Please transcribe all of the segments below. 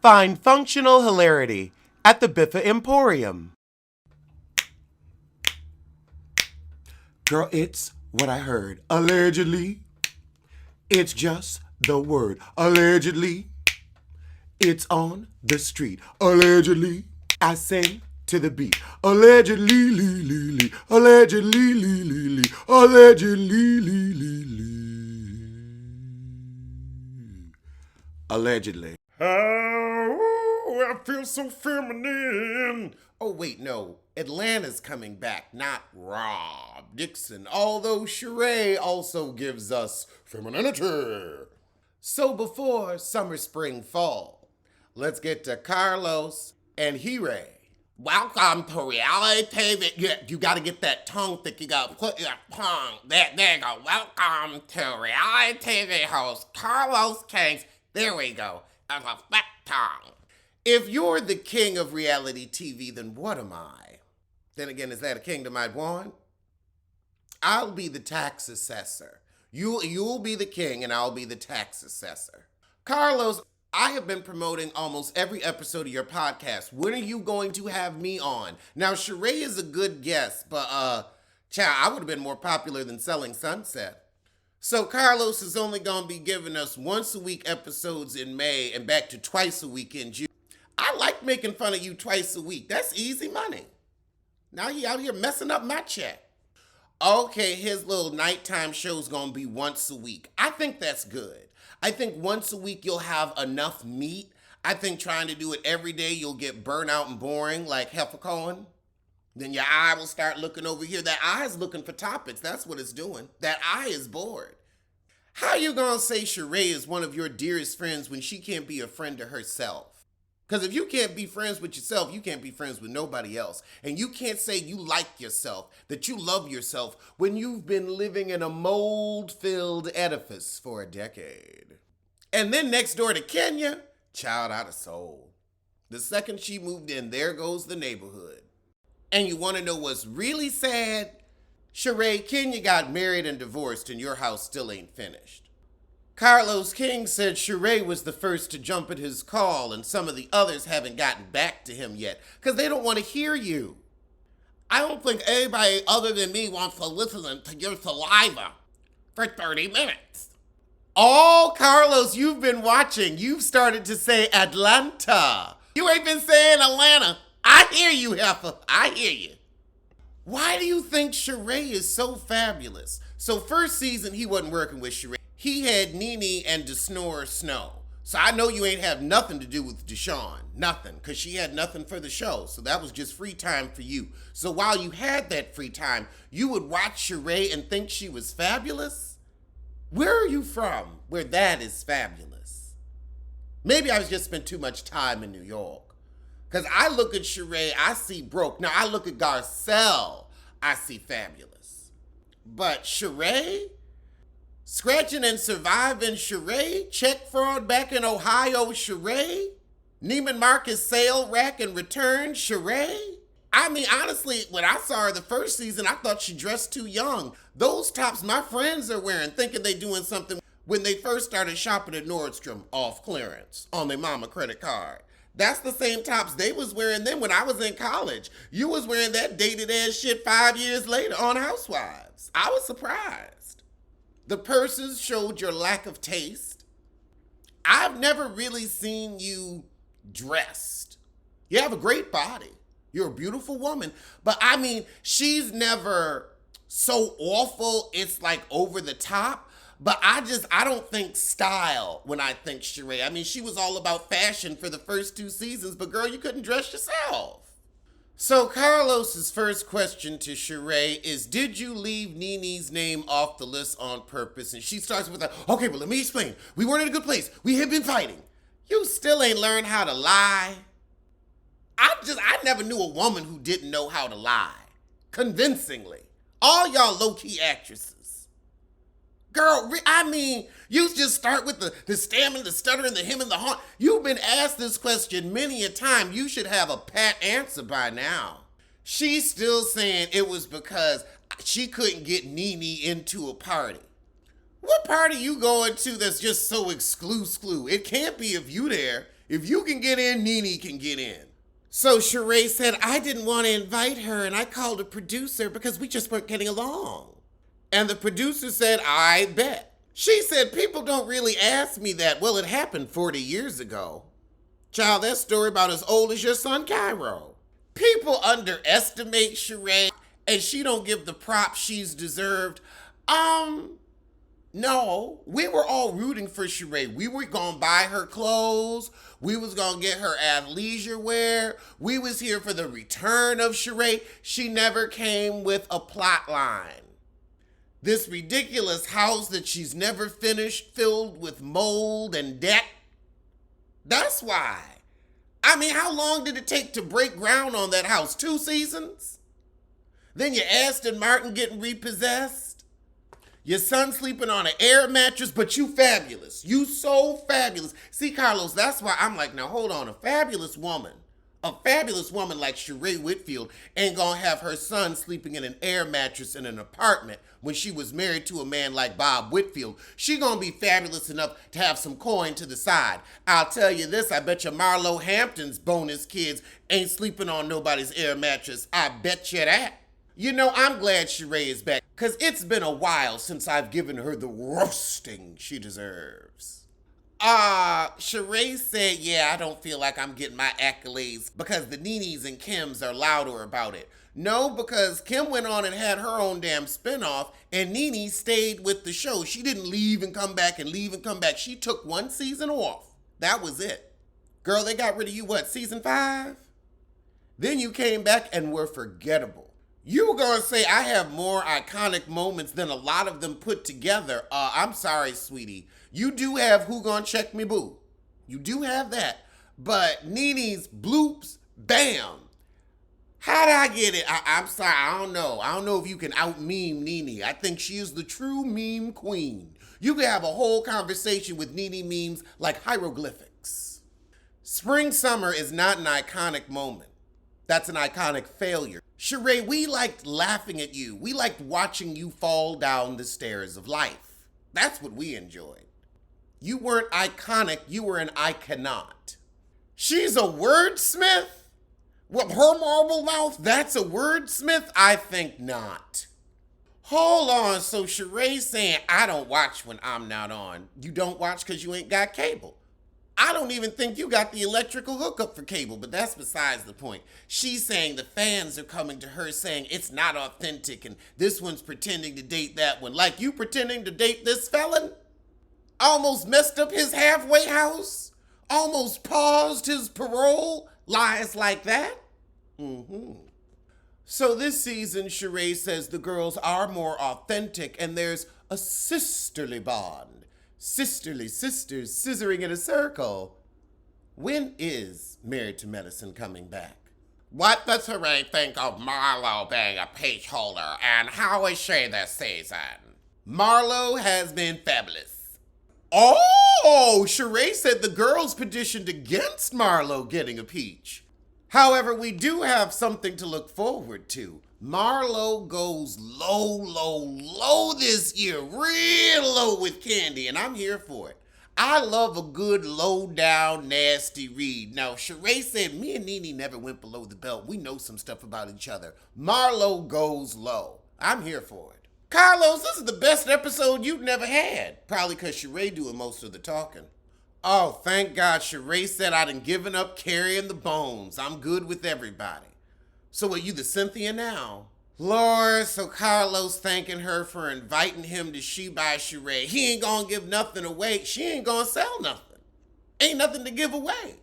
Find functional hilarity at the Biffa Emporium. Girl, it's what I heard. Allegedly, it's just the word. Allegedly, it's on the street. Allegedly, I sing to the beat. Allegedly, lee, lee, lee. Allegedly, lee, lee, lee. Allegedly, lee, lee, lee. Allegedly. Oh, I feel so feminine. Oh, wait, no. Atlanta's coming back, not Rob Dixon. Although Sheree also gives us femininity. So before summer, spring, fall, let's get to Carlos and Sheree. Welcome to reality TV. You got to get that tongue thick. You got to put your tongue. There you go. Welcome to reality TV host Carlos Kings. There we go. That's a fat tongue. If you're the king of reality TV, then what am I? Then again, is that a kingdom I'd want? I'll be the tax assessor. You'll be the king and I'll be the tax assessor. Carlos, I have been promoting almost every episode of your podcast. When are you going to have me on? Now, Sheree is a good guest, but I would have been more popular than Selling Sunset. So Carlos is only going to be giving us once a week episodes in May and back to twice a week in June. I like making fun of you twice a week. That's easy money. Now he out here messing up my check. Okay, his little nighttime show's going to be once a week. I think that's good. I think once a week you'll have enough meat. I think trying to do it every day you'll get burnt out and boring like Heffercohen. Then your eye will start looking over here. That eye is looking for topics. That's what it's doing. That eye is bored. How you gonna say Sheree is one of your dearest friends when she can't be a friend to herself? Because if you can't be friends with yourself, you can't be friends with nobody else. And you can't say you like yourself, that you love yourself, when you've been living in a mold-filled edifice for a decade. And then next door to Kenya, child out of soul. The second she moved in, there goes the neighborhood. And you want to know what's really sad? Sheree, Kenya got married and divorced and your house still ain't finished. Carlos King said Sheree was the first to jump at his call and some of the others haven't gotten back to him yet because they don't want to hear you. I don't think anybody other than me wants to listen to your saliva for 30 minutes. Oh, Carlos, you've been watching. You've started to say Atlanta. You ain't been saying Atlanta. I hear you, Heifer. I hear you. Why do you think Sheree is so fabulous? So first season, he wasn't working with Sheree. He had NeNe and DeSnore Snow. So I know you ain't have nothing to do with Deshawn. Nothing. Because she had nothing for the show. So that was just free time for you. So while you had that free time, you would watch Sheree and think she was fabulous? Where are you from where that is fabulous? Maybe I've just spent too much time in New York. Because I look at Sheree, I see broke. Now, I look at Garcelle, I see fabulous. But Sheree? Scratching and surviving Sheree? Check fraud back in Ohio Sheree? Neiman Marcus sale rack and return Sheree? I mean, honestly, when I saw her the first season, I thought she dressed too young. Those tops my friends are wearing, thinking they doing something when they first started shopping at Nordstrom off clearance on their mama credit card. That's the same tops they was wearing then when I was in college. You was wearing that dated ass shit 5 years later on Housewives. I was surprised. The purses showed your lack of taste. I've never really seen you dressed. You have a great body. You're a beautiful woman. But I mean, she's never so awful it's like over the top. But I don't think style when I think Sheree. I mean, she was all about fashion for the first 2 seasons, but girl, you couldn't dress yourself. So Carlos's first question to Sheree is, did you leave NeNe's name off the list on purpose? And she starts with, okay, but let me explain. We weren't in a good place. We had been fighting. You still ain't learned how to lie. I never knew a woman who didn't know how to lie. Convincingly. All y'all low-key actresses. Girl, I mean, you just start with the stammering, the stuttering, the hem and the haw. You've been asked this question many a time. You should have a pat answer by now. She's still saying it was because she couldn't get NeNe into a party. What party you going to that's just so exclusive? It can't be if you there. If you can get in, NeNe can get in. So Sheree said, I didn't want to invite her, and I called a producer because we just weren't getting along. And the producer said, I bet. She said, people don't really ask me that. Well, it happened 40 years ago. Child, that story about as old as your son Cairo. People underestimate Sheree, and she don't give the props she's deserved. No, we were all rooting for Sheree. We were gonna buy her clothes. We was gonna get her athleisure wear. We was here for the return of Sheree. She never came with a plot line. This ridiculous house that she's never finished, filled with mold and debt. That's why. I mean, how long did it take to break ground on that house? 2 seasons? Then your Aston Martin getting repossessed? Your son sleeping on an air mattress, but you fabulous. You so fabulous. See, Carlos, that's why I'm like, now hold on. A fabulous woman like Sheree Whitfeild ain't gonna have her son sleeping in an air mattress in an apartment when she was married to a man like Bob Whitfield. She gonna be fabulous enough to have some coin to the side. I'll tell you this, I bet you Marlo Hampton's bonus kids ain't sleeping on nobody's air mattress. I bet you that. You know, I'm glad Sheree is back, because it's been a while since I've given her the roasting she deserves. Sheree said, yeah, I don't feel like I'm getting my accolades because the NeNes and Kims are louder about it. No, because Kim went on and had her own damn spinoff, and NeNe stayed with the show. She didn't leave and come back and leave and come back. She took 1 season off. That was it. Girl, they got rid of you, what, season 5? Then you came back and were forgettable. You were gonna say I have more iconic moments than a lot of them put together. I'm sorry, sweetie. You do have Who Gonna Check Me Boo. You do have that. But NeNe's bloops, bam. How did I get it? I'm sorry, I don't know. I don't know if you can out-meme NeNe. I think she is the true meme queen. You could have a whole conversation with NeNe memes like hieroglyphics. Spring Summer is not an iconic moment. That's an iconic failure. Sheree, we liked laughing at you. We liked watching you fall down the stairs of life. That's what we enjoyed. You weren't iconic, you were an iconaut. She's a wordsmith? With her marble mouth, that's a wordsmith? I think not. Hold on, so Sheree's saying I don't watch when I'm not on. You don't watch because you ain't got cable. I don't even think you got the electrical hookup for cable, but that's besides the point. She's saying the fans are coming to her saying it's not authentic and this one's pretending to date that one. Like you pretending to date this felon? Almost messed up his halfway house? Almost paused his parole? Lies like that? So this season, Sheree says the girls are more authentic and there's a sisterly bond. Sisterly sisters scissoring in a circle. When is Married to Medicine coming back? What does Sheree think of Marlo being a peach holder, and how is she this season? Marlo has been fabulous. Oh, Sheree said the girls petitioned against Marlo getting a peach. However, we do have something to look forward to. Marlo goes low this year, real low with Kandi, and I'm here for it. I love a good low down nasty read. Now, Sheree said me and NeNe never went below the belt. We know some stuff about each other. Marlo goes low. I'm here for it. Carlos, this is the best episode you've never had. Probably because Sheree doing most of the talking. Oh, thank God Sheree said I done given up carrying the bones. I'm good with everybody. So are you the Cynthia now? Lord, so Carlos thanking her for inviting him to She by Sheree. He ain't gonna give nothing away. She ain't gonna sell nothing. Ain't nothing to give away.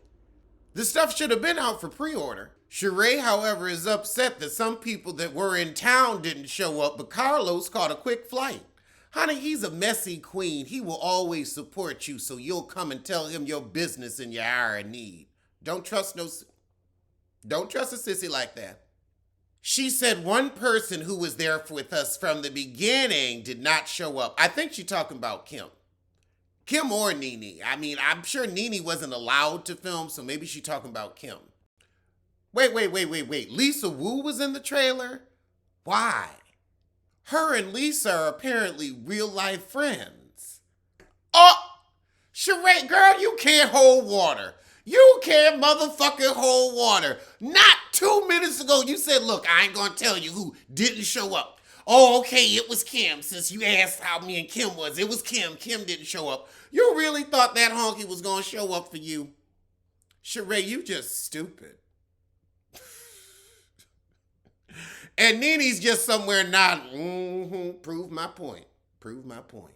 The stuff should have been out for pre-order. Sheree, however, is upset that some people that were in town didn't show up, but Carlos caught a quick flight. Honey, he's a messy queen. He will always support you, so you'll come and tell him your business in your hour of need. Don't trust a sissy like that. She said one person who was there with us from the beginning did not show up. I think she's talking about Kim. Kim or NeNe. I mean, I'm sure NeNe wasn't allowed to film, so maybe she's talking about Kim. Wait. Lisa Wu was in the trailer? Why? Her and Lisa are apparently real-life friends. Oh! Sheree, girl, you can't hold water. You can't motherfucking hold water. Not 2 minutes ago, you said, look, I ain't gonna tell you who didn't show up. Oh, okay, it was Kim. Since you asked how me and Kim was, it was Kim. Kim didn't show up. You really thought that honky was gonna show up for you? Sheree, you just stupid. And NeNe's just somewhere nodding. Prove my point. Prove my point.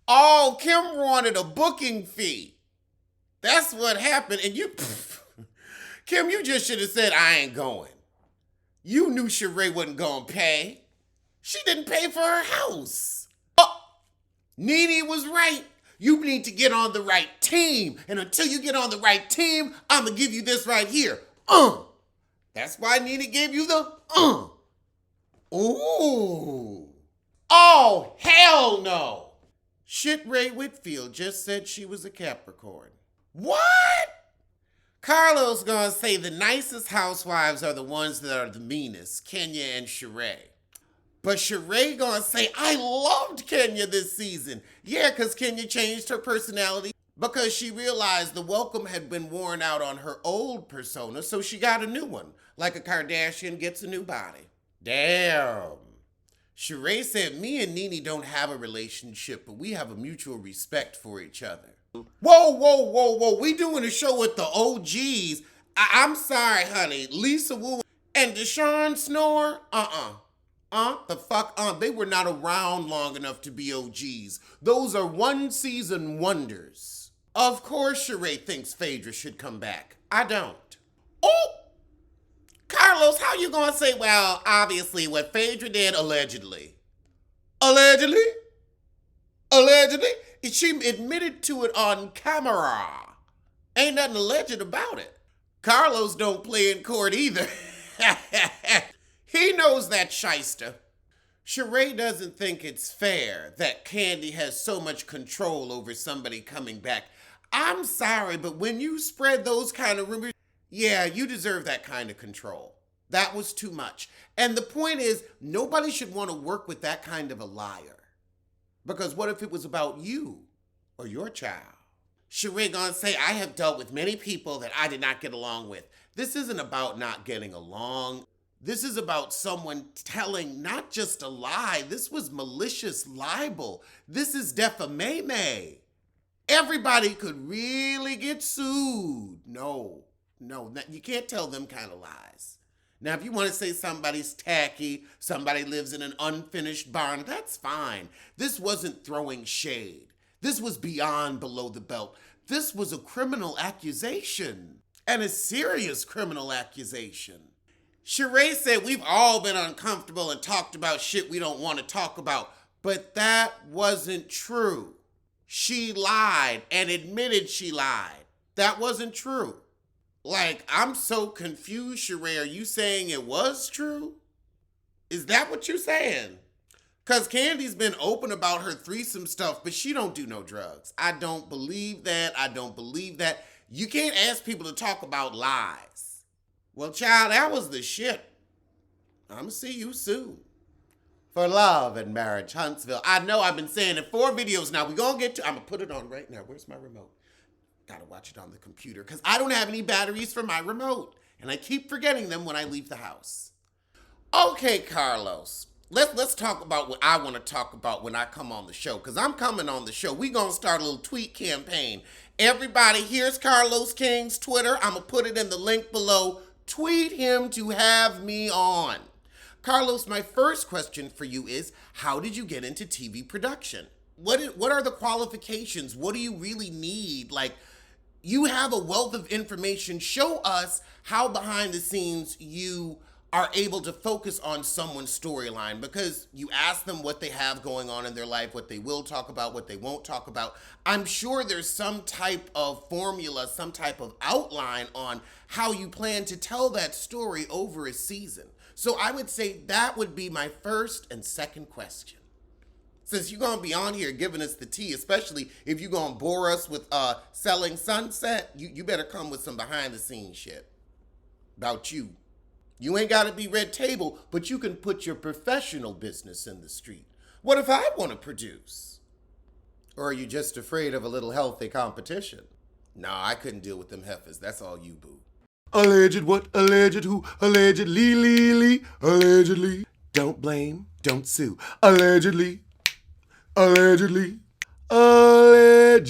Oh, Kim wanted a booking fee. That's what happened. And you, Kim, you just should have said, I ain't going. You knew Sheree wasn't going to pay. She didn't pay for her house. Oh, NeNe was right. You need to get on the right team. And until you get on the right team, I'm going to give you this right here. That's why NeNe gave you the Ooh. Oh, hell no. Shit Ray Whitfeild just said she was a Capricorn. What? Carlos gonna say the nicest housewives are the ones that are the meanest, Kenya and Sheree. But Sheree gonna say, I loved Kenya this season. Yeah, because Kenya changed her personality because she realized the welcome had been worn out on her old persona, so she got a new one, like a Kardashian gets a new body. Damn. Sheree said, me and NeNe don't have a relationship, but we have a mutual respect for each other. Whoa. We doing a show with the OGs. I'm sorry, honey. Lisa Wu and Deshaun Snore? The fuck? They were not around long enough to be OGs. Those are one-season wonders. Of course Sheree thinks Phedra should come back. I don't. Oh! Carlos, how you gonna say, well, obviously what Phedra did allegedly? Allegedly? She admitted to it on camera. Ain't nothing alleged about it. Carlos don't play in court either. He knows that shyster. Sheree doesn't think it's fair that Kandi has so much control over somebody coming back. I'm sorry, but when you spread those kind of rumors, yeah, you deserve that kind of control. That was too much. And the point is, nobody should want to work with that kind of a liar. Because what if it was about you or your child? Sheree gonna say, I have dealt with many people that I did not get along with. This isn't about not getting along. This is about someone telling not just a lie. This was malicious libel. This is defamation. Everybody could really get sued. No, you can't tell them kind of lies. Now, if you want to say somebody's tacky, somebody lives in an unfinished barn, that's fine. This wasn't throwing shade. This was beyond below the belt. This was a criminal accusation, and a serious criminal accusation. Sheree said we've all been uncomfortable and talked about shit we don't want to talk about, but that wasn't true. She lied and admitted she lied. That wasn't true. Like, I'm so confused, Sheree. Are you saying it was true? Is that what you're saying? Because Kandi's been open about her threesome stuff, but she don't do no drugs. I don't believe that. You can't ask people to talk about lies. Well, child, that was the shit. I'm going to see you soon. For Love and Marriage, Huntsville. I know I've been saying it 4 videos now. We're going to get to, I'm going to put it on right now. Where's my remote? Gotta watch it on the computer because I don't have any batteries for my remote. And I keep forgetting them when I leave the house. Okay, Carlos. Let's talk about what I want to talk about when I come on the show. Because I'm coming on the show. We're going to start a little tweet campaign. Everybody, here's Carlos King's Twitter. I'm going to put it in the link below. Tweet him to have me on. Carlos, my first question for you is, how did you get into TV production? What are the qualifications? What do you really need? Like, you have a wealth of information. Show us how behind the scenes you are able to focus on someone's storyline, because you ask them what they have going on in their life, what they will talk about, what they won't talk about. I'm sure there's some type of formula, some type of outline on how you plan to tell that story over a season. So I would say that would be my first and second question. Since you're going to be on here giving us the tea, especially if you're going to bore us with selling Sunset, you better come with some behind-the-scenes shit about you. You ain't got to be red table, but you can put your professional business in the street. What if I want to produce? Or are you just afraid of a little healthy competition? Nah, I couldn't deal with them heifers. That's all you, boo. Alleged what? Alleged who? Allegedly, allegedly. Don't blame, don't sue. Allegedly, allegedly, allegedly.